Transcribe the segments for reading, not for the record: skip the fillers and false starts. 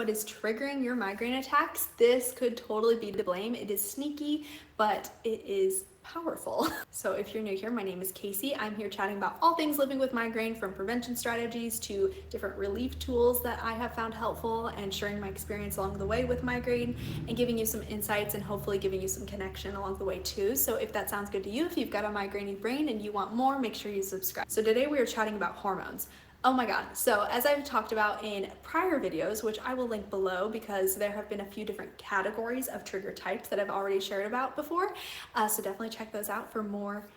what is triggering your migraine attacks, this could totally be to blame. It is sneaky, but it is powerful. So if you're new here, my name is Casey. I'm here chatting about all things living with migraine, from prevention strategies to different relief tools that I have found helpful, and sharing my experience along the way with migraine and giving you some insights and hopefully giving you some connection along the way too. So if that sounds good to you, if you've got a migraine brain and you want more, make sure you subscribe. So today we are chatting about hormones. Oh my god. So as I've talked about in prior videos, which I will link below because there have been a few different categories of trigger types that I've already shared about before. So definitely check those out for more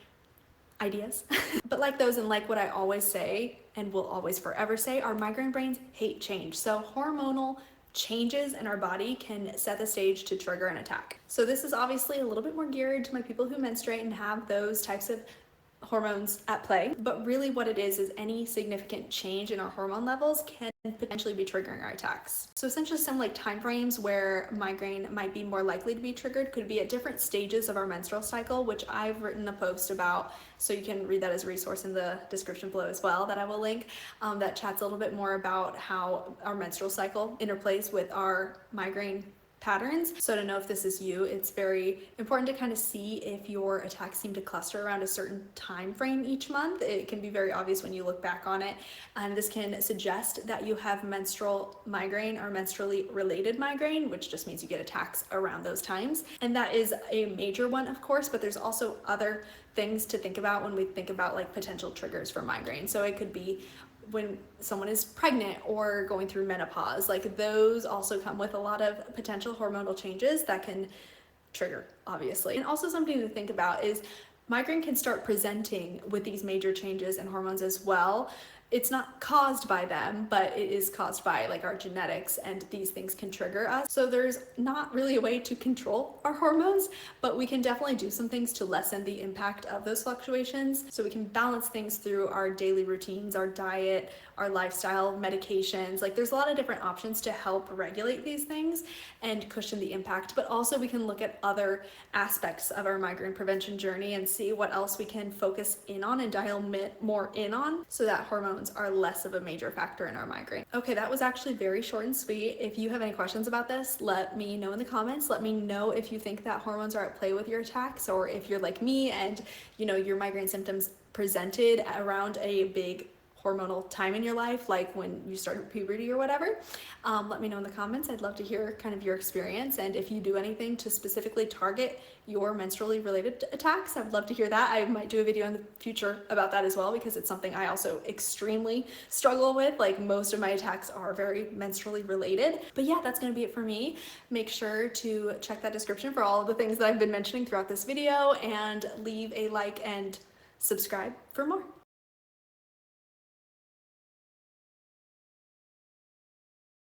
ideas. But like those, and like what I always say and will always forever say, our migraine brains hate change. So hormonal changes in our body can set the stage to trigger an attack. So this is obviously a little bit more geared to my people who menstruate and have those types of hormones at play, but really what it is any significant change in our hormone levels can potentially be triggering our attacks. So essentially some like time frames where migraine might be more likely to be triggered could be at different stages of our menstrual cycle, which I've written a post about, so you can read that as a resource in the description below as well, that I will link, that chats a little bit more about how our menstrual cycle interplays with our migraine patterns. So to know if this is you, it's very important to kind of see if your attacks seem to cluster around a certain time frame each month. It can be very obvious when you look back on it, and this can suggest that you have menstrual migraine or menstrually related migraine, which just means you get attacks around those times. And that is a major one, of course, but there's also other things to think about when we think about like potential triggers for migraine. So it could be when someone is pregnant or going through menopause, like those also come with a lot of potential hormonal changes that can trigger, obviously. And also something to think about is migraine can start presenting with these major changes in hormones as well. It's not caused by them, but it is caused by like our genetics, and these things can trigger us. So there's not really a way to control our hormones, but we can definitely do some things to lessen the impact of those fluctuations. So we can balance things through our daily routines, our diet, our lifestyle, medications. Like there's a lot of different options to help regulate these things and cushion the impact, but also we can look at other aspects of our migraine prevention journey and see what else we can focus in on and dial more in on so that hormones are less of a major factor in our migraine. Okay, that was actually very short and sweet. If you have any questions about this, let me know in the comments. Let me know if you think that hormones are at play with your attacks, or if you're like me and you know your migraine symptoms presented around a big hormonal time in your life, like when you started puberty or whatever. Let me know in the comments. I'd love to hear kind of your experience, and if you do anything to specifically target your menstrually related attacks, I'd love to hear that. I might do a video in the future about that as well, because it's something I also extremely struggle with. Like most of my attacks are very menstrually related. But yeah, that's gonna be it for me. Make sure to check that description for all of the things that I've been mentioning throughout this video, and leave a like and subscribe for more.